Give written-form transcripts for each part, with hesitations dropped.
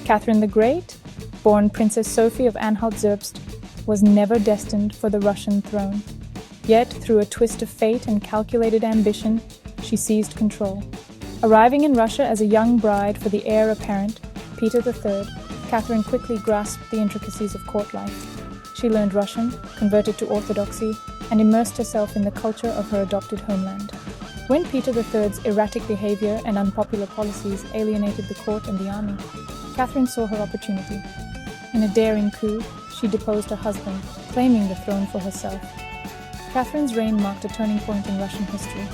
Catherine the Great, born Princess Sophie of Anhalt-Zerbst, was never destined for the Russian throne. Yet, through a twist of fate and calculated ambition, she seized control. Arriving in Russia as a young bride for the heir apparent, Peter III, Catherine quickly grasped the intricacies of court life. She learned Russian, converted to Orthodoxy, and immersed herself in the culture of her adopted homeland. When Peter III's erratic behavior and unpopular policies alienated the court and the army, Catherine saw her opportunity. In a daring coup, she deposed her husband, claiming the throne for herself. Catherine's reign marked a turning point in Russian history.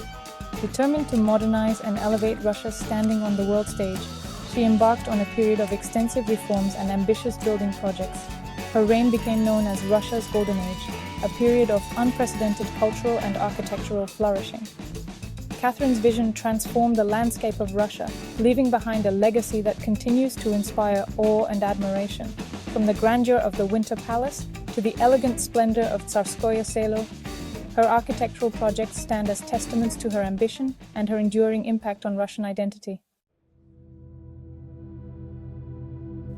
Determined to modernize and elevate Russia's standing on the world stage, she embarked on a period of extensive reforms and ambitious building projects. Her reign became known as Russia's Golden Age, a period of unprecedented cultural and architectural flourishing. Catherine's vision transformed the landscape of Russia, leaving behind a legacy that continues to inspire awe and admiration. From the grandeur of the Winter Palace to the elegant splendor of Tsarskoye Selo, her architectural projects stand as testaments to her ambition and her enduring impact on Russian identity.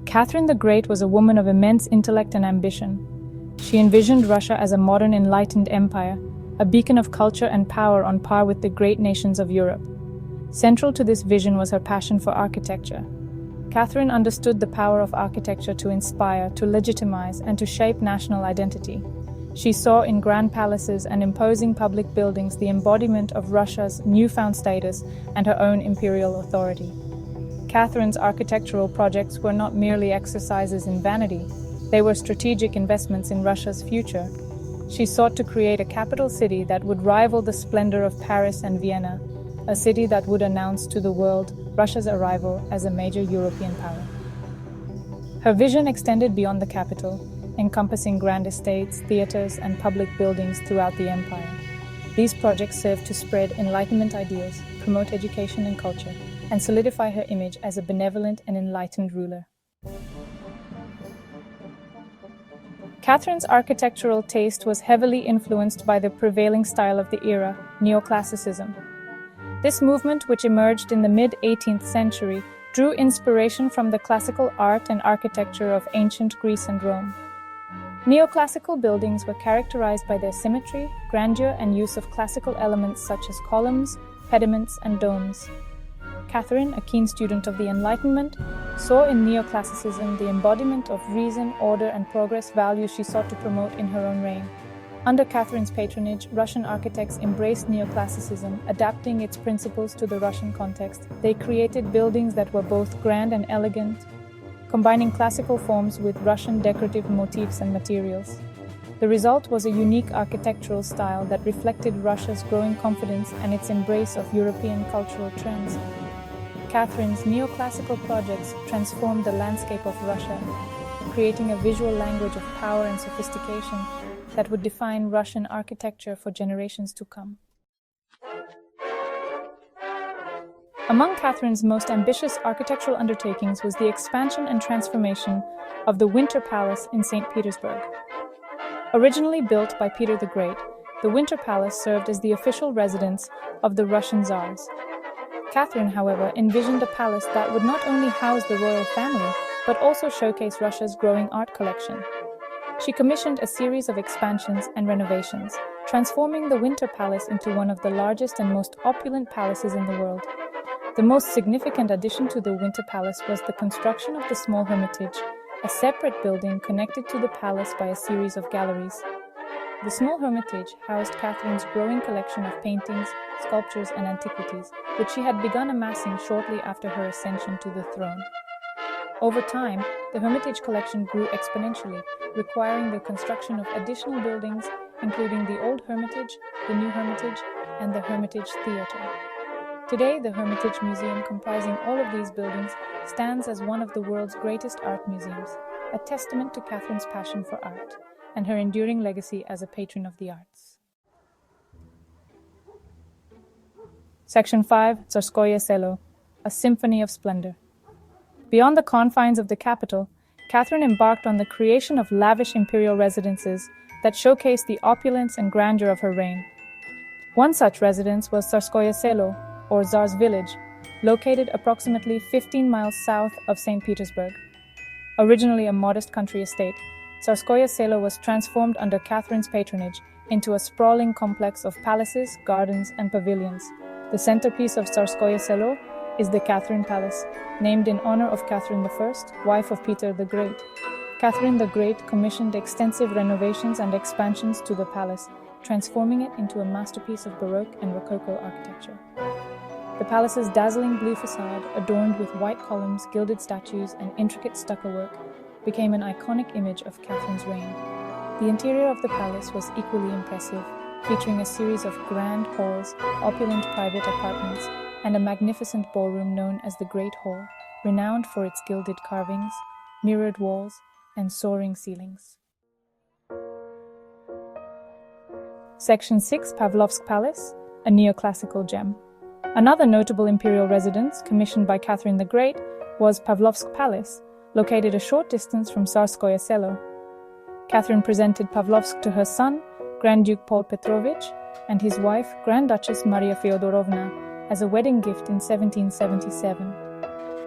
Catherine the Great was a woman of immense intellect and ambition. She envisioned Russia as a modern enlightened empire, a beacon of culture and power on par with the great nations of Europe. Central to this vision was her passion for architecture. Catherine understood the power of architecture to inspire, to legitimize, and to shape national identity. She saw in grand palaces and imposing public buildings the embodiment of Russia's newfound status and her own imperial authority. Catherine's architectural projects were not merely exercises in vanity, they were strategic investments in Russia's future. She sought to create a capital city that would rival the splendor of Paris and Vienna, a city that would announce to the world Russia's arrival as a major European power. Her vision extended beyond the capital, encompassing grand estates, theaters, and public buildings throughout the empire. These projects served to spread Enlightenment ideals, promote education and culture, and solidify her image as a benevolent and enlightened ruler. Catherine's architectural taste was heavily influenced by the prevailing style of the era, Neoclassicism. This movement, which emerged in the mid-18th century, drew inspiration from the classical art and architecture of ancient Greece and Rome. Neoclassical buildings were characterized by their symmetry, grandeur, and use of classical elements such as columns, pediments, and domes. Catherine, a keen student of the Enlightenment, saw in Neoclassicism the embodiment of reason, order, and progress values she sought to promote in her own reign. Under Catherine's patronage, Russian architects embraced Neoclassicism, adapting its principles to the Russian context. They created buildings that were both grand and elegant, combining classical forms with Russian decorative motifs and materials. The result was a unique architectural style that reflected Russia's growing confidence and its embrace of European cultural trends. Catherine's neoclassical projects transformed the landscape of Russia, creating a visual language of power and sophistication that would define Russian architecture for generations to come. Among Catherine's most ambitious architectural undertakings was the expansion and transformation of the Winter Palace in St. Petersburg. Originally built by Peter the Great, the Winter Palace served as the official residence of the Russian Tsars. Catherine, however, envisioned a palace that would not only house the royal family, but also showcase Russia's growing art collection. She commissioned a series of expansions and renovations, transforming the Winter Palace into one of the largest and most opulent palaces in the world. The most significant addition to the Winter Palace was the construction of the Small Hermitage, a separate building connected to the palace by a series of galleries. The Small Hermitage housed Catherine's growing collection of paintings, sculptures, and antiquities, which she had begun amassing shortly after her ascension to the throne. Over time, the Hermitage collection grew exponentially, requiring the construction of additional buildings, including the Old Hermitage, the New Hermitage, and the Hermitage Theatre. Today, the Hermitage Museum, comprising all of these buildings, stands as one of the world's greatest art museums, a testament to Catherine's passion for art and her enduring legacy as a patron of the arts. Section 5, Tsarskoye Selo, a symphony of splendor. Beyond the confines of the capital, Catherine embarked on the creation of lavish imperial residences that showcased the opulence and grandeur of her reign. One such residence was Tsarskoye Selo, or Tsar's Village, located approximately 15 miles south of St. Petersburg. Originally a modest country estate, Tsarskoye Selo was transformed under Catherine's patronage into a sprawling complex of palaces, gardens, and pavilions. The centerpiece of Tsarskoye Selo is the Catherine Palace, named in honor of Catherine I, wife of Peter the Great. Catherine the Great commissioned extensive renovations and expansions to the palace, transforming it into a masterpiece of Baroque and Rococo architecture. The palace's dazzling blue facade, adorned with white columns, gilded statues, and intricate stucco work, became an iconic image of Catherine's reign. The interior of the palace was equally impressive, featuring a series of grand halls, opulent private apartments, and a magnificent ballroom known as the Great Hall, renowned for its gilded carvings, mirrored walls, and soaring ceilings. Section 6, Pavlovsk Palace, a neoclassical gem. Another notable imperial residence, commissioned by Catherine the Great, was Pavlovsk Palace, located a short distance from Tsarskoye Selo. Catherine presented Pavlovsk to her son, Grand Duke Paul Petrovich, and his wife, Grand Duchess Maria Feodorovna, as a wedding gift in 1777.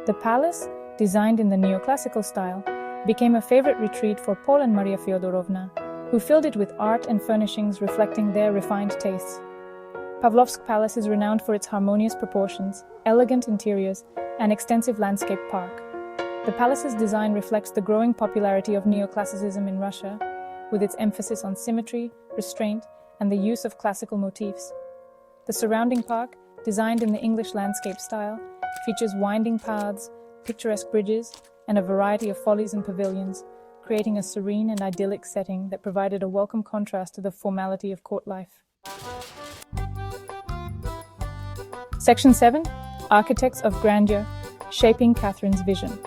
The palace, designed in the neoclassical style, became a favorite retreat for Paul and Maria Feodorovna, who filled it with art and furnishings reflecting their refined tastes. Pavlovsk Palace is renowned for its harmonious proportions, elegant interiors, and extensive landscape park. The palace's design reflects the growing popularity of neoclassicism in Russia, with its emphasis on symmetry, restraint, and the use of classical motifs. The surrounding park, designed in the English landscape style, features winding paths, picturesque bridges, and a variety of follies and pavilions, creating a serene and idyllic setting that provided a welcome contrast to the formality of court life. Section 7, Architects of Grandeur, Shaping Catherine's Vision.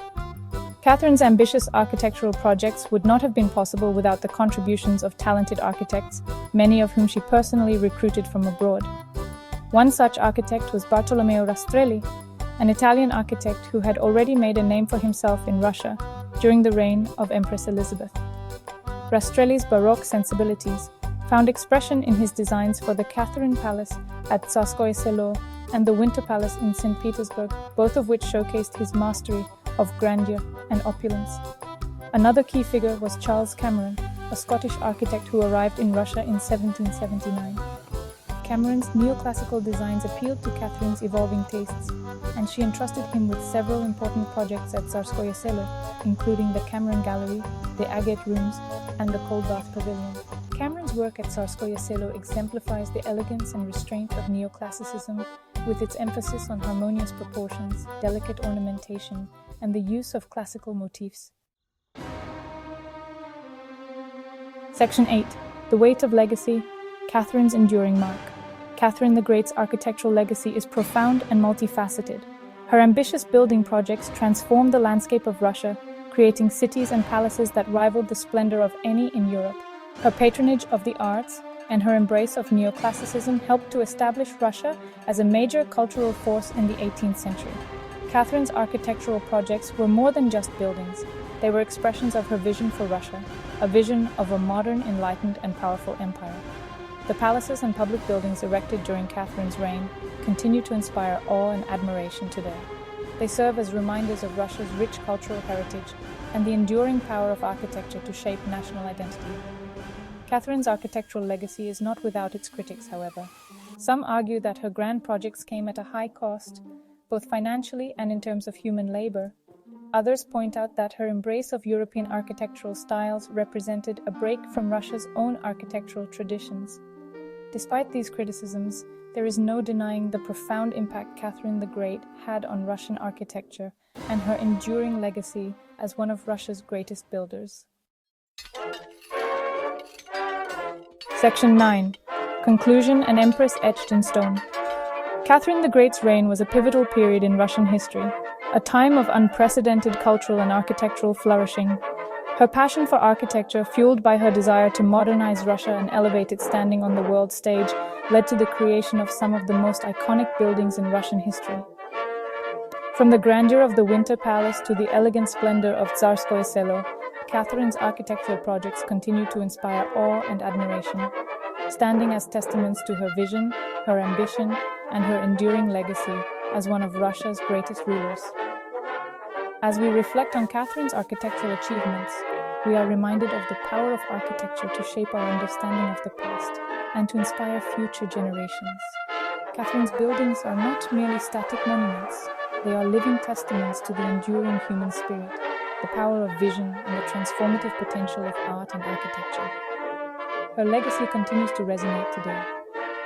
Catherine's ambitious architectural projects would not have been possible without the contributions of talented architects, many of whom she personally recruited from abroad. One such architect was Bartolomeo Rastrelli, an Italian architect who had already made a name for himself in Russia during the reign of Empress Elizabeth. Rastrelli's Baroque sensibilities found expression in his designs for the Catherine Palace at Tsarskoye Selo and the Winter Palace in St. Petersburg, both of which showcased his mastery of grandeur and opulence. Another key figure was Charles Cameron, a Scottish architect who arrived in Russia in 1779. Cameron's neoclassical designs appealed to Catherine's evolving tastes, and she entrusted him with several important projects at Tsarskoye Selo, including the Cameron Gallery, the Agate Rooms, and the Cold Bath Pavilion. Cameron's work at Tsarskoye Selo exemplifies the elegance and restraint of neoclassicism, with its emphasis on harmonious proportions, delicate ornamentation, and the use of classical motifs. Section 8. The Weight of Legacy, Catherine's Enduring Mark. Catherine the Great's architectural legacy is profound and multifaceted. Her ambitious building projects transformed the landscape of Russia, creating cities and palaces that rivaled the splendor of any in Europe. Her patronage of the arts and her embrace of neoclassicism helped to establish Russia as a major cultural force in the 18th century. Catherine's architectural projects were more than just buildings. They were expressions of her vision for Russia, a vision of a modern, enlightened, and powerful empire. The palaces and public buildings erected during Catherine's reign continue to inspire awe and admiration today. They serve as reminders of Russia's rich cultural heritage and the enduring power of architecture to shape national identity. Catherine's architectural legacy is not without its critics, however. Some argue that her grand projects came at a high cost, both financially and in terms of human labor. Others point out that her embrace of European architectural styles represented a break from Russia's own architectural traditions. Despite these criticisms, there is no denying the profound impact Catherine the Great had on Russian architecture and her enduring legacy as one of Russia's greatest builders. Section 9. Conclusion: An Empress Etched in Stone. Catherine the Great's reign was a pivotal period in Russian history, a time of unprecedented cultural and architectural flourishing. Her passion for architecture, fueled by her desire to modernize Russia and elevate its standing on the world stage, led to the creation of some of the most iconic buildings in Russian history. From the grandeur of the Winter Palace to the elegant splendor of Tsarskoye Selo, Catherine's architectural projects continue to inspire awe and admiration, standing as testaments to her vision, her ambition, and her enduring legacy as one of Russia's greatest rulers. As we reflect on Catherine's architectural achievements, we are reminded of the power of architecture to shape our understanding of the past and to inspire future generations. Catherine's buildings are not merely static monuments, they are living testaments to the enduring human spirit, the power of vision, and the transformative potential of art and architecture. Her legacy continues to resonate today,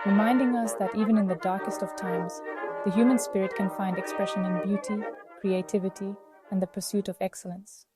reminding us that even in the darkest of times, the human spirit can find expression in beauty, creativity, and the pursuit of excellence.